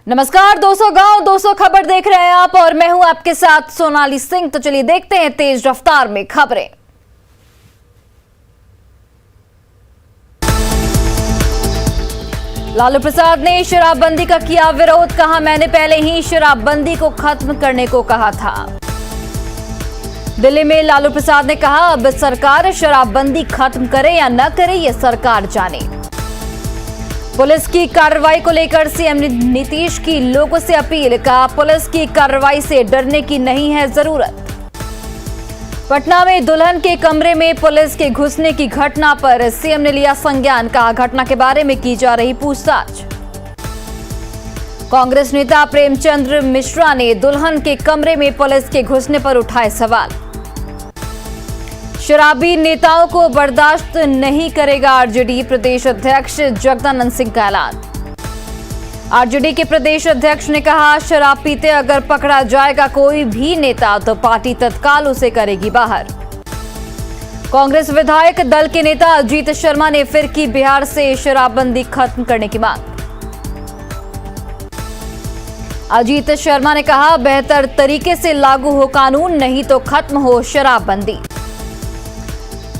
नमस्कार 200 गांव 200 खबर देख रहे हैं आप और मैं हूं आपके साथ सोनाली सिंह। तो चलिए देखते हैं तेज रफ्तार में खबरें। लालू प्रसाद ने शराबबंदी का किया विरोध, कहा मैंने पहले ही शराबबंदी को खत्म करने को कहा था। दिल्ली में लालू प्रसाद ने कहा अब सरकार शराबबंदी खत्म करे या न करे ये सरकार जाने। पुलिस की कार्रवाई को लेकर सीएम नीतीश की लोगों से अपील, कहा पुलिस की कार्रवाई से डरने की नहीं है जरूरत। पटना में दुल्हन के कमरे में पुलिस के घुसने की घटना पर सीएम ने लिया संज्ञान, कहा घटना के बारे में की जा रही पूछताछ। कांग्रेस नेता प्रेमचंद्र मिश्रा ने दुल्हन के कमरे में पुलिस के घुसने पर उठाए सवाल। शराबी नेताओं को बर्दाश्त नहीं करेगा आरजेडी, प्रदेश अध्यक्ष जगदानंद सिंह का ऐलान। आरजेडी के प्रदेश अध्यक्ष ने कहा शराब पीते अगर पकड़ा जाएगा कोई भी नेता तो पार्टी तत्काल उसे करेगी बाहर। कांग्रेस विधायक दल के नेता अजीत शर्मा ने फिर की बिहार से शराबबंदी खत्म करने की मांग। अजीत शर्मा ने कहा बेहतर तरीके से लागू हो कानून, नहीं तो खत्म हो शराबबंदी।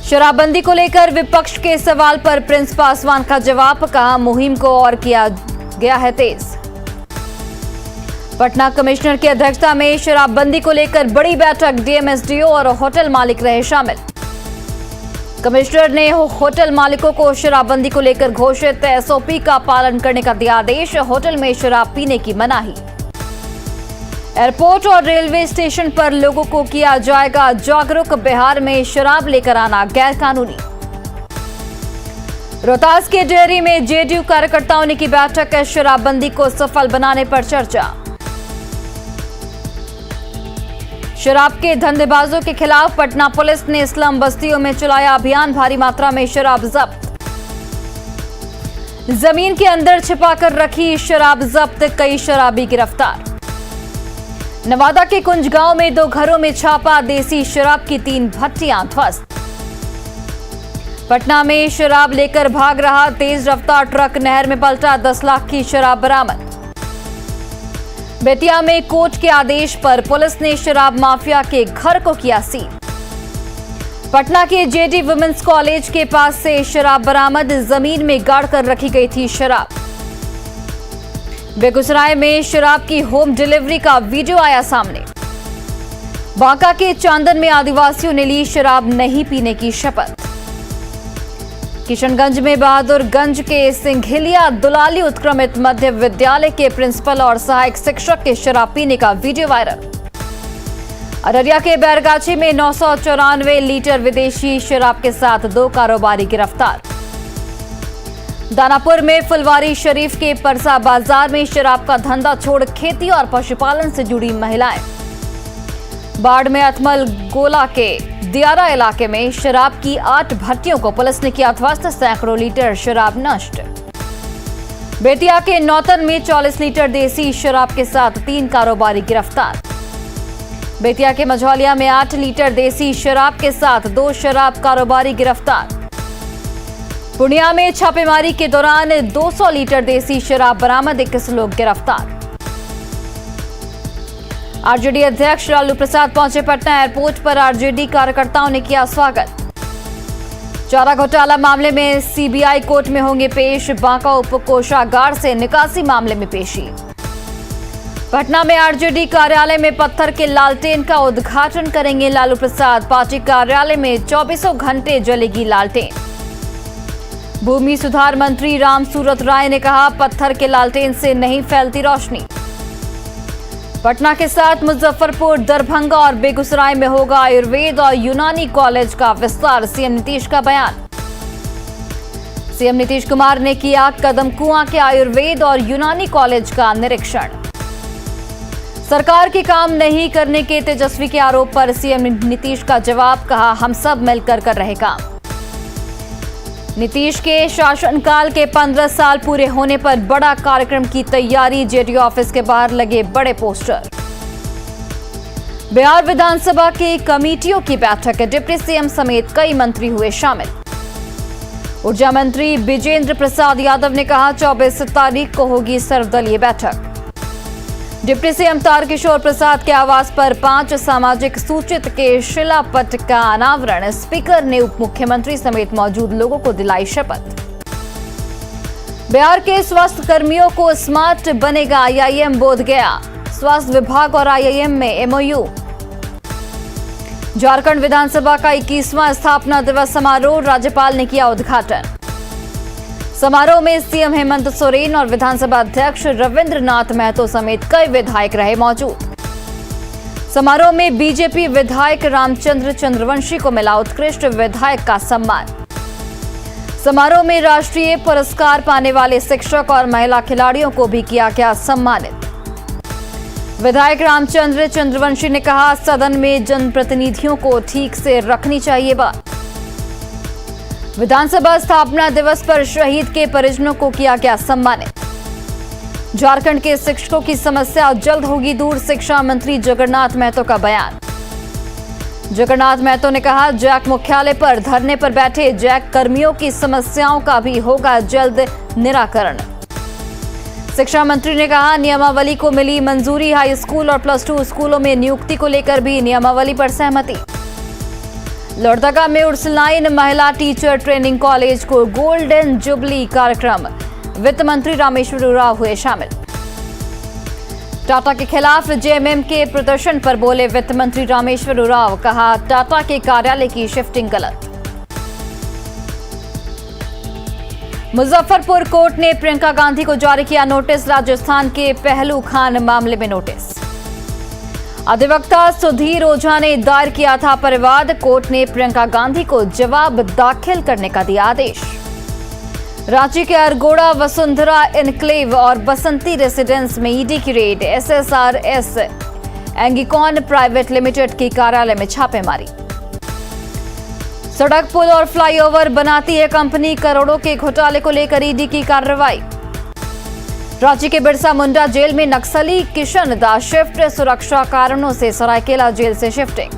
शराबबंदी को लेकर विपक्ष के सवाल पर प्रिंस पासवान का जवाब, कहा मुहिम को और किया गया है तेज। पटना कमिश्नर की अध्यक्षता में शराबबंदी को लेकर बड़ी बैठक, डीएम-एसडीओ और होटल मालिक रहे शामिल। कमिश्नर ने होटल मालिकों को शराबबंदी को लेकर घोषित एसओपी का पालन करने का दिया आदेश, होटल में शराब पीने की मनाही। एयरपोर्ट और रेलवे स्टेशन पर लोगों को किया जाएगा जागरूक, बिहार में शराब लेकर आना गैर कानूनी। रोहतास के डेयरी में जेडीयू कार्यकर्ताओं ने की बैठक, शराबबंदी को सफल बनाने पर चर्चा। शराब के धंधेबाजों के खिलाफ पटना पुलिस ने स्लम बस्तियों में चलाया अभियान, भारी मात्रा में शराब जब्त। जमीन के अंदर छिपाकर रखी शराब जब्त, कई शराबी गिरफ्तार। नवादा के कुंज गांव में 2 घरों में छापा, देसी शराब की 3 भट्टियां ध्वस्त। पटना में शराब लेकर भाग रहा तेज रफ्तार ट्रक नहर में पलटा, 10 लाख की शराब बरामद। बेतिया में कोर्ट के आदेश पर पुलिस ने शराब माफिया के घर को किया सील। पटना के जेडी वुमेन्स कॉलेज के पास से शराब बरामद, जमीन में गाड़कर रखी गई थी शराब। बेगूसराय में शराब की होम डिलीवरी का वीडियो आया सामने। बांका के चांदन में आदिवासियों ने ली शराब नहीं पीने की शपथ। किशनगंज में बहादुरगंज के सिंघिलिया दुलाली उत्क्रमित मध्य विद्यालय के प्रिंसिपल और सहायक शिक्षक के शराब पीने का वीडियो वायरल। अररिया के बैरगाछी में 994 लीटर विदेशी शराब के साथ 2 कारोबारी गिरफ्तार। दानापुर में फुलवारी शरीफ के परसा बाजार में शराब का धंधा छोड़ खेती और पशुपालन से जुड़ी महिलाएं। बाढ़ में अथमल गोला के दियारा इलाके में शराब की 8 भट्टियों को पुलिस ने किया ध्वस्त, सैकड़ों लीटर शराब नष्ट। बेतिया के नौतन में 40 लीटर देसी शराब के साथ 3 कारोबारी गिरफ्तार। बेतिया के मझौलिया में 8 लीटर देसी शराब के साथ 2 शराब कारोबारी गिरफ्तार। पूर्णिया में छापेमारी के दौरान 200 लीटर देसी शराब बरामद, 21 लोग गिरफ्तार। आरजेडी अध्यक्ष लालू प्रसाद पहुंचे पटना एयरपोर्ट पर, आरजेडी कार्यकर्ताओं ने किया स्वागत। चारा घोटाला मामले में सीबीआई कोर्ट में होंगे पेश, बांका उप कोषागार से निकासी मामले में पेशी। पटना में आरजेडी कार्यालय में पत्थर के लालटेन का उद्घाटन करेंगे लालू प्रसाद, पार्टी कार्यालय में 24 घंटे जलेगी लालटेन। भूमि सुधार मंत्री राम सूरत राय ने कहा पत्थर के लालटेन से नहीं फैलती रोशनी। पटना के साथ मुजफ्फरपुर, दरभंगा और बेगूसराय में होगा आयुर्वेद और यूनानी कॉलेज का विस्तार, सीएम नीतीश का बयान। सीएम नीतीश कुमार ने किया कदमकुआं के आयुर्वेद और यूनानी कॉलेज का निरीक्षण। सरकार के काम नहीं करने के तेजस्वी के आरोप पर सीएम नीतीश का जवाब, कहा हम सब मिलकर कर रहे काम। नीतीश के शासनकाल के 15 साल पूरे होने पर बड़ा कार्यक्रम की तैयारी, जेडीयू ऑफिस के बाहर लगे बड़े पोस्टर। बिहार विधानसभा की कमेटियों की बैठक, डिप्टी सीएम समेत कई मंत्री हुए शामिल। ऊर्जा मंत्री विजेंद्र प्रसाद यादव ने कहा 24 तारीख को होगी सर्वदलीय बैठक। डिप्टी सीएम तारकिशोर प्रसाद के आवास पर 5 सामाजिक सूचित के शिलापट का अनावरण। स्पीकर ने उप मुख्यमंत्री समेत मौजूद लोगों को दिलाई शपथ। बिहार के स्वास्थ्य कर्मियों को स्मार्ट बनेगा आईआईएम बोधगया। स्वास्थ्य विभाग और आईआईएम में एमओयू। झारखंड विधानसभा का 21वां स्थापना दिवस समारोह, राज्यपाल ने किया उद्घाटन। समारोह में सीएम हेमंत सोरेन और विधानसभा अध्यक्ष रविंद्र नाथ महतो समेत कई विधायक रहे मौजूद। समारोह में बीजेपी विधायक रामचंद्र चंद्रवंशी को मिला उत्कृष्ट विधायक का सम्मान। समारोह में राष्ट्रीय पुरस्कार पाने वाले शिक्षक और महिला खिलाड़ियों को भी किया गया सम्मानित। विधायक रामचंद्र चंद्रवंशी ने कहा, सदन में जनप्रतिनिधियों को ठीक से रखनी चाहिए बात। विधानसभा स्थापना दिवस पर शहीद के परिजनों को किया गया सम्मानित। झारखंड के शिक्षकों की समस्या जल्द होगी दूर, शिक्षा मंत्री जगन्नाथ महतो का बयान। जगन्नाथ महतो ने कहा, जैक मुख्यालय पर धरने पर बैठे जैक कर्मियों की समस्याओं का भी होगा जल्द निराकरण। शिक्षा मंत्री ने कहा, नियमावली को मिली मंजूरी। हाई स्कूल और +2 स्कूलों में नियुक्ति को लेकर भी नियमावली पर सहमति। लोहरदगा में उर्सुलाइन महिला टीचर ट्रेनिंग कॉलेज को गोल्डन जुबली कार्यक्रम, वित्त मंत्री रामेश्वर उरांव हुए शामिल। टाटा के खिलाफ जेएमएम के प्रदर्शन पर बोले वित्त मंत्री रामेश्वर उरांव, कहा टाटा के कार्यालय की शिफ्टिंग गलत। मुजफ्फरपुर कोर्ट ने प्रियंका गांधी को जारी किया नोटिस। राजस्थान के पहलू खान मामले में नोटिस। अधिवक्ता सुधीर ओझा ने दायर किया था परिवाद। कोर्ट ने प्रियंका गांधी को जवाब दाखिल करने का दिया आदेश। रांची के अरगोड़ा वसुंधरा एनक्लेव और बसंती रेसिडेंस में ईडी की रेड। एसएसआरएस एंगिकॉन प्राइवेट लिमिटेड के कार्यालय में छापेमारी। सड़क, पुल और फ्लाईओवर बनाती है कंपनी, करोड़ों के घोटाले को लेकर ईडी की कार्रवाई। रांची के बिरसा मुंडा जेल में नक्सली किशन दास शिफ्ट, सुरक्षा कारणों से सरायकेला जेल से शिफ्टिंग।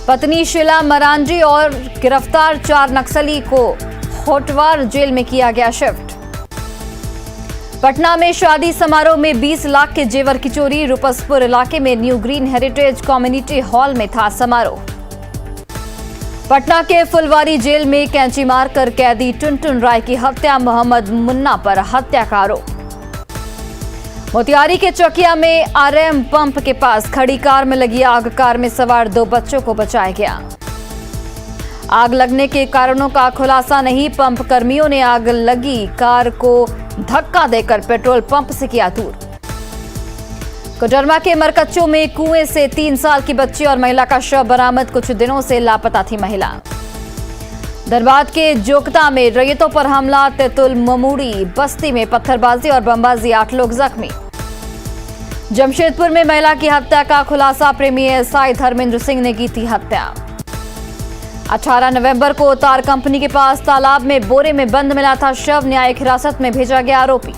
पत्नी शीला मरांडी और गिरफ्तार 4 नक्सली को होटवार जेल में किया गया शिफ्ट। पटना में शादी समारोह में 20 लाख के जेवर की चोरी। रुपसपुर इलाके में new green heritage community hall में था समारोह। पटना के फुलवारी जेल में कैंची मारकर कैदी टुनटुन राय की हत्या, मोहम्मद मुन्ना पर हत्या का आरोप। मोतिहारी के चकिया में आरएम पंप के पास खड़ी कार में लगी आग, कार में सवार 2 बच्चों को बचाया गया। आग लगने के कारणों का खुलासा नहीं, पंप कर्मियों ने आग लगी कार को धक्का देकर पेट्रोल पंप से किया दूर। कोडरमा के मरकच्चो में कुएं से 3 साल की बच्ची और महिला का शव बरामद, कुछ दिनों से लापता थी महिला। धनबाद के जोकता में रैयतों पर हमला, तेतुल ममूड़ी बस्ती में पत्थरबाजी और बमबाजी, 8 लोग जख्मी। जमशेदपुर में महिला की हत्या का खुलासा, प्रेमी एसआई धर्मेंद्र सिंह ने की थी हत्या। 18 नवंबर को तार कंपनी के पास तालाब में बोरे में बंद मिला था शव, न्यायिक हिरासत में भेजा गया आरोपी।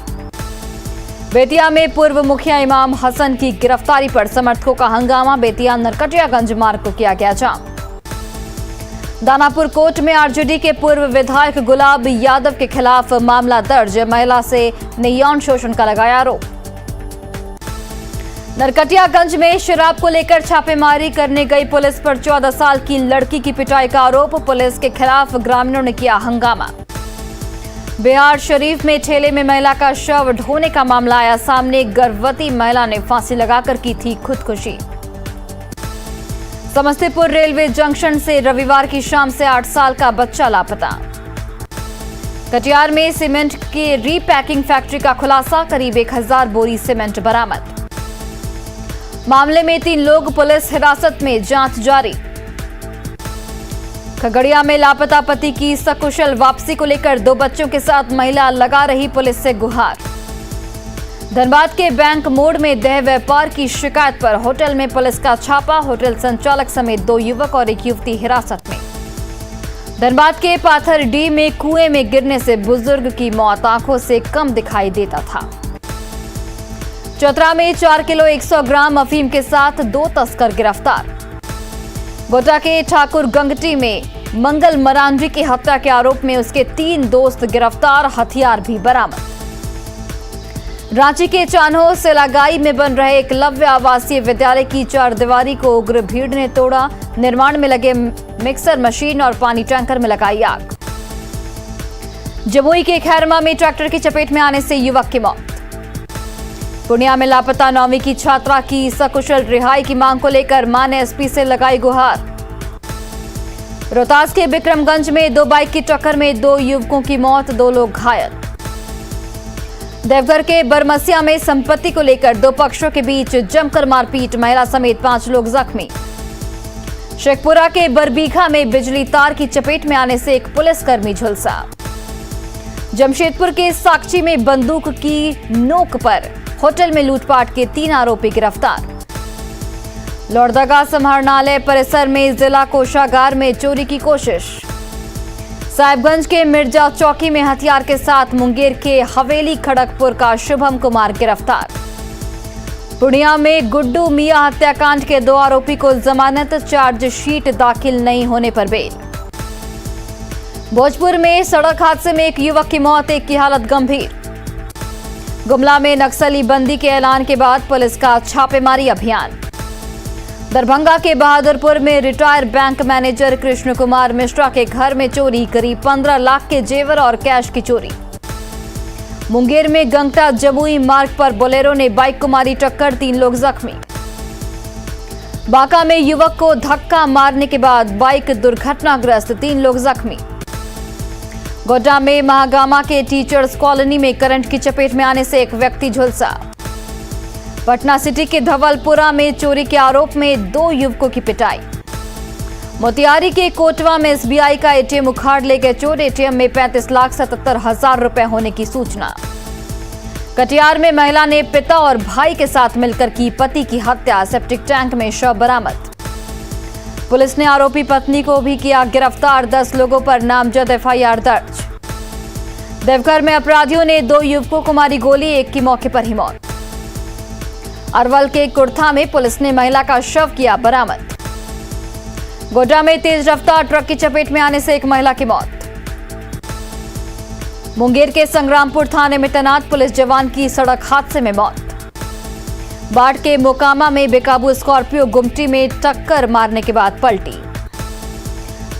बेतिया में पूर्व मुखिया इमाम हसन की गिरफ्तारी पर समर्थकों का हंगामा, बेतिया नरकटियागंज मार्ग को किया गया जाम। दानापुर कोर्ट में आरजेडी के पूर्व विधायक गुलाब यादव के खिलाफ मामला दर्ज, महिला से यौन शोषण का लगाया आरोप। नरकटियागंज में शराब को लेकर छापेमारी करने गई पुलिस पर 14 साल की लड़की की पिटाई का आरोप, पुलिस के खिलाफ ग्रामीणों ने किया हंगामा। बिहार शरीफ में ठेले में महिला का शव ढोने का मामला आया सामने, गर्भवती महिला ने फांसी लगाकर की थी खुदकुशी। समस्तीपुर रेलवे जंक्शन से रविवार की शाम से 8 साल का बच्चा लापता। कटिहार में सीमेंट के रीपैकिंग फैक्ट्री का खुलासा, करीब 1000 बोरी सीमेंट बरामद। मामले में 3 लोग पुलिस हिरासत में, जांच जारी। खगड़िया में लापता पति की सकुशल वापसी को लेकर 2 बच्चों के साथ महिला लगा रही पुलिस से गुहार। धनबाद के बैंक मोड़ में देह व्यापार की शिकायत पर होटल में पुलिस का छापा, होटल संचालक समेत 2 युवक और 1 युवती हिरासत में। धनबाद के पाथरडीह में कुएं में गिरने से बुजुर्ग की मौत, आंखों से कम दिखाई देता था। चतरा में 4 किलो 100 ग्राम अफीम के साथ 2 तस्कर गिरफ्तार। गोड्डा के ठाकुर गंगटी में मंगल मरांडी की हत्या के आरोप में उसके 3 दोस्त गिरफ्तार, हथियार भी बरामद। रांची के चान्हो सिलागाई में बन रहे एकलव्य आवासीय विद्यालय की चारदीवारी को उग्र भीड़ ने तोड़ा। निर्माण में लगे मिक्सर मशीन और पानी टैंकर में लगाई आग। जमुई के खैरमा में ट्रैक्टर की चपेट में आने से युवक की मौत। पूर्णिया में लापता 9वीं की छात्रा की सकुशल रिहाई की मांग को लेकर मां ने एसपी से लगाई गुहार। रोहतास के बिक्रमगंज में 2 बाइक की टक्कर में 2 युवकों की मौत, 2 लोग घायल। देवघर के बरमसिया में संपत्ति को लेकर 2 पक्षों के बीच जमकर मारपीट, महिला समेत 5 लोग जख्मी। शेखपुरा के बरबीघा में बिजली तार की चपेट में आने से एक पुलिसकर्मी झुलसा। जमशेदपुर के साकची में बंदूक की नोक पर होटल में लूटपाट के 3 आरोपी गिरफ्तार। लोहरदगा समाहरणालय परिसर में जिला कोषागार में चोरी की कोशिश। साहिबगंज के मिर्जा चौकी में हथियार के साथ मुंगेर के हवेली खड़गपुर का शुभम कुमार गिरफ्तार। पूर्णिया में गुड्डू मियां हत्याकांड के 2 आरोपी को जमानत, चार्जशीट दाखिल नहीं होने पर बेल। भोजपुर में सड़क हादसे में एक युवक की मौत, एक की हालत गंभीर। गुमला में नक्सली बंदी के ऐलान के बाद पुलिस का छापेमारी अभियान। दरभंगा के बहादुरपुर में retire bank manager Krishna Kumar Mishra के घर में चोरी, करीब 15 लाख के जेवर और कैश की चोरी। मुंगेर में गंगटा जमुई मार्ग पर बोलेरो ने बाइक को मारी टक्कर, 3 लोग जख्मी। बांका में युवक को धक्का मारने के बाद बाइक दुर्घटनाग्रस्त, 3 लोग जख्मी। गोड्डा में महागामा के टीचर्स कॉलोनी में करंट की चपेट में आने से एक व्यक्ति झुलसा। पटना सिटी के धवलपुरा में चोरी के आरोप में 2 युवकों की पिटाई। मोतिहारी के कोटवा में एसबीआई का एटीएम उखाड़ ले गए चोर, एटीएम में 35,77,000 रुपए होने की सूचना। कटिहार में महिला ने पिता और भाई के साथ मिलकर की पति की हत्या, सेप्टिक टैंक में शव बरामद। पुलिस ने आरोपी पत्नी को भी किया गिरफ्तार, 10 लोगों पर नामजद एफआईआर दर्ज। देवघर में अपराधियों ने 2 युवकों को मारी गोली, एक की मौके पर ही मौत। अरवल के कुर्था में पुलिस ने महिला का शव किया बरामद। गोड्डा में तेज रफ्तार ट्रक की चपेट में आने से एक महिला की मौत। मुंगेर के संग्रामपुर थाने में तैनात पुलिस जवान की सड़क हादसे में मौत। बाढ़ के मोकामा में बेकाबू स्कॉर्पियो गुमटी में टक्कर मारने के बाद पलटी।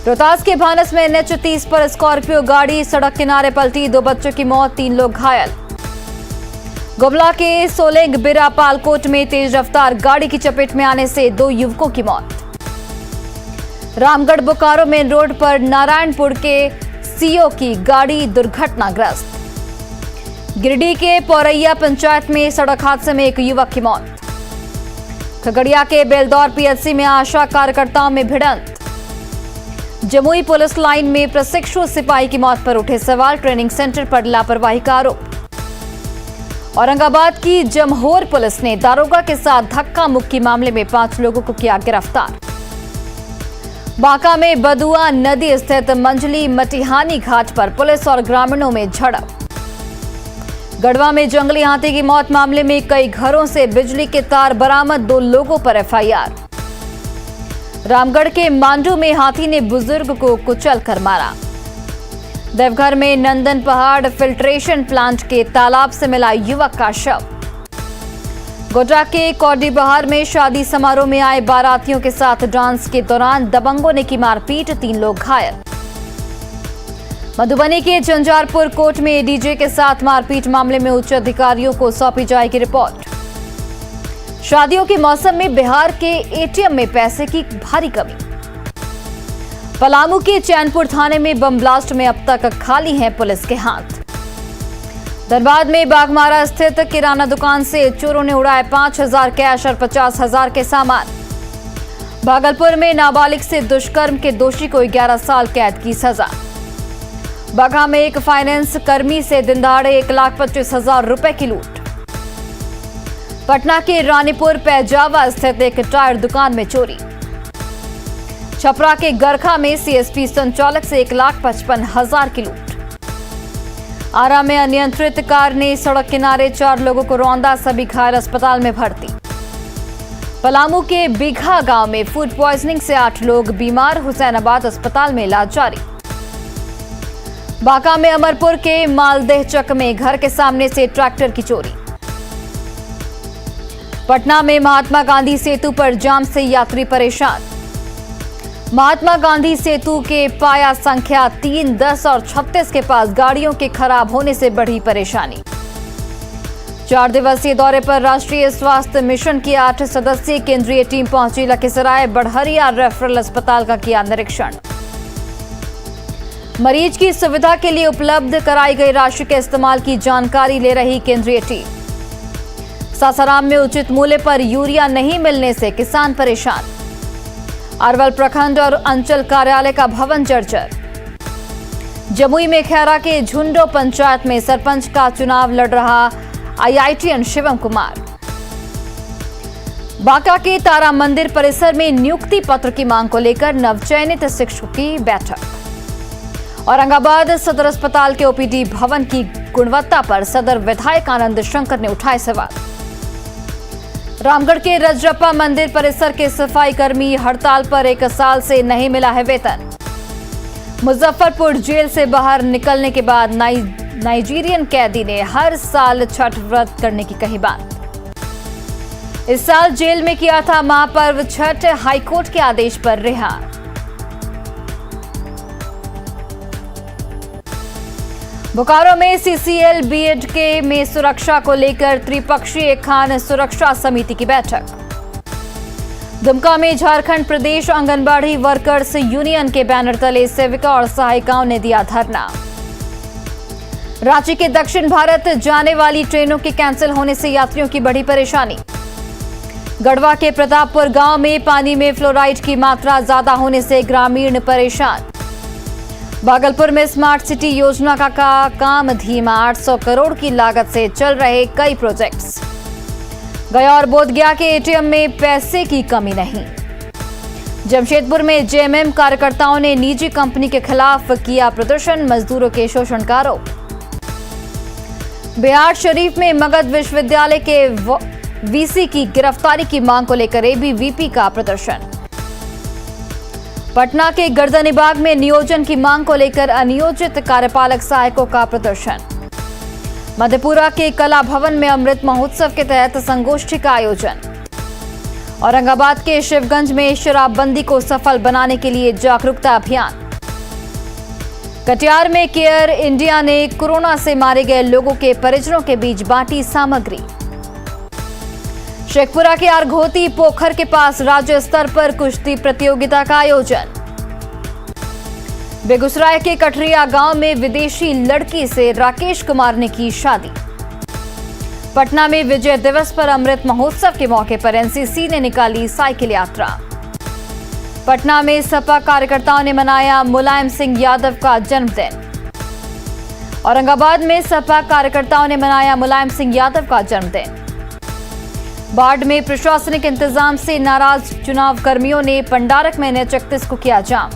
रोहतास के भानस में NH30 पर स्कॉर्पियो गाड़ी सड़क किनारे पलटी, 2 बच्चों की मौत, 3 लोग घायल। गुमला के सोलेंग बिरा पालकोट में तेज रफ्तार गाड़ी की चपेट में आने से 2 युवकों की मौत। रामगढ़ बोकारो मेन रोड पर नारायणपुर के सीओ की गाड़ी दुर्घटनाग्रस्त। गिरिडीह के पौरैया पंचायत में सड़क हादसे में एक युवक की मौत। खगड़िया के बेलदौर पीएचसी में आशा कार्यकर्ताओं में भिड़ंत। जमुई पुलिस लाइन में प्रशिक्षु सिपाही की मौत पर उठे सवाल, ट्रेनिंग सेंटर पर लापरवाही का आरोप। औरंगाबाद की जमहोर पुलिस ने दारोगा के साथ धक्का मुक्की मामले में 5 लोगों को किया गिरफ्तार। बांका में बदुआ नदी स्थित मंजली मटिहानी घाट पर पुलिस और ग्रामीणों में झड़प। गढ़वा में जंगली हाथी की मौत मामले में कई घरों से बिजली के तार बरामद, 2 लोगों पर एफआईआर। रामगढ़ के मांडू में हाथी ने बुजुर्ग को कुचल कर मारा। देवघर में नंदन पहाड़ फिल्ट्रेशन प्लांट के तालाब से मिला युवक का शव। गोड्डा के कौडी बहार में शादी समारोह में आए बारातियों के साथ डांस के दौरान दबंगों ने की मारपीट, 3 लोग घायल। मधुबनी के झंझारपुर कोर्ट में डीजे के साथ मारपीट मामले में उच्च अधिकारियों को सौंपी जाएगी रिपोर्ट। शादियों के मौसम में बिहार के एटीएम में पैसे की भारी कमी। पलामू के चैनपुर थाने में बम ब्लास्ट में अब तक खाली हैं पुलिस के हाथ। धनबाद में बागमारा स्थित किराना दुकान से चोरों ने उड़ाए 5,000 कैश और 50,000 के सामान। भागलपुर में नाबालिग से दुष्कर्म के दोषी को 11 साल कैद की सजा। बगहा में एक फाइनेंस कर्मी से दिनदहाड़े 1,25,000 रुपए की लूट। पटना के रानीपुर पैजावा स्थित एक टायर दुकान में चोरी। छपरा के गरखा में सीएसपी संचालक से 1,55,000 की लूट। आरा में अनियंत्रित कार ने सड़क किनारे 4 लोगों को रौंदा, सभी घायल अस्पताल में भर्ती। पलामू के बीघा गांव में फूड पॉइजनिंग से 8 लोग बीमार, हुसैनाबाद अस्पताल में इलाज जारी। बांका में अमरपुर के मालदेह चक में घर के सामने से ट्रैक्टर की चोरी। पटना में महात्मा गांधी सेतु पर जाम से यात्री परेशान। महात्मा गांधी सेतु के पाया संख्या 3, 10 और 36 के पास गाड़ियों के खराब होने से बढ़ी परेशानी। 4 दिवसीय दौरे पर राष्ट्रीय स्वास्थ्य मिशन की 8 सदस्यीय केंद्रीय टीम पहुंची लखीसराय बढ़हरिया रेफरल अस्पताल का किया निरीक्षण। मरीज की सुविधा के लिए उपलब्ध कराई गई राशि के इस्तेमाल की जानकारी ले रही केंद्रीय टीम। सासाराम में उचित मूल्य पर यूरिया नहीं मिलने से किसान परेशान। अरवल प्रखंड और अंचल कार्यालय का भवन जर्जर। जमुई में खैरा के झुंडो पंचायत में सरपंच का चुनाव लड़ रहा आईआईटीएन शिवम कुमार। बांका के तारा मंदिर परिसर में नियुक्ति पत्र की मांग को लेकर नवचयनित शिक्षकों की बैठक। औरंगाबाद सदर अस्पताल के ओपीडी भवन की गुणवत्ता पर सदर विधायक आनंद शंकर ने उठाए सवाल। रामगढ़ के रजरप्पा मंदिर परिसर के सफाई कर्मी हड़ताल पर 1 साल से नहीं मिला है वेतन। मुजफ्फरपुर जेल से बाहर निकलने के बाद नाइजीरियन कैदी ने हर साल छठ व्रत करने की कही बात। इस साल जेल में किया था महापर्व छठ, हाईकोर्ट के आदेश पर रिहा। बोकारो में सीसीएल बीएड में सुरक्षा को लेकर त्रिपक्षीय खान सुरक्षा समिति की बैठक। दुमका में झारखंड प्रदेश आंगनबाड़ी वर्कर्स यूनियन के बैनर तले सेविका और सहायिकाओं ने दिया धरना। रांची के दक्षिण भारत जाने वाली ट्रेनों के कैंसिल होने से यात्रियों की बढ़ी परेशानी। गढ़वा के प्रतापपुर गांव में पानी में फ्लोराइड की मात्रा ज्यादा होने से ग्रामीण परेशान। भागलपुर में स्मार्ट सिटी योजना का काम धीमा। 800 करोड़ की लागत से चल रहे कई प्रोजेक्ट्स। गया और बोधगया के एटीएम में पैसे की कमी नहीं। जमशेदपुर में जेएमएम कार्यकर्ताओं ने निजी कंपनी के खिलाफ किया प्रदर्शन, मजदूरों के शोषण का आरोप। बिहार शरीफ में मगध विश्वविद्यालय के वीसी की गिरफ्तारी की मांग को लेकर एबीवीपी का प्रदर्शन। पटना के गर्दनीबाग में नियोजन की मांग को लेकर अनियोजित कार्यपालक सहायकों का प्रदर्शन। मधेपुरा के कला भवन में अमृत महोत्सव के तहत संगोष्ठी का आयोजन। औरंगाबाद के शिवगंज में शराबबंदी को सफल बनाने के लिए जागरूकता अभियान। कटिहार में केयर इंडिया ने कोरोना से मारे गए लोगों के परिजनों के बीच बांटी सामग्री। शेखपुरा के आरघोती पोखर के पास राज्य स्तर पर कुश्ती प्रतियोगिता का आयोजन। बेगूसराय के कठरिया गांव में विदेशी लड़की से राकेश कुमार ने की शादी। पटना में विजय दिवस पर अमृत महोत्सव के मौके पर एनसीसी ने निकाली साइकिल यात्रा। पटना में सपा कार्यकर्ताओं ने मनाया मुलायम सिंह यादव का जन्मदिन। औरंगाबाद में सपा कार्यकर्ताओं ने मनाया मुलायम सिंह यादव का जन्मदिन। बाढ़ में प्रशासनिक इंतजाम से नाराज चुनाव कर्मियों ने पंडारक में NH 31 को किया जाम।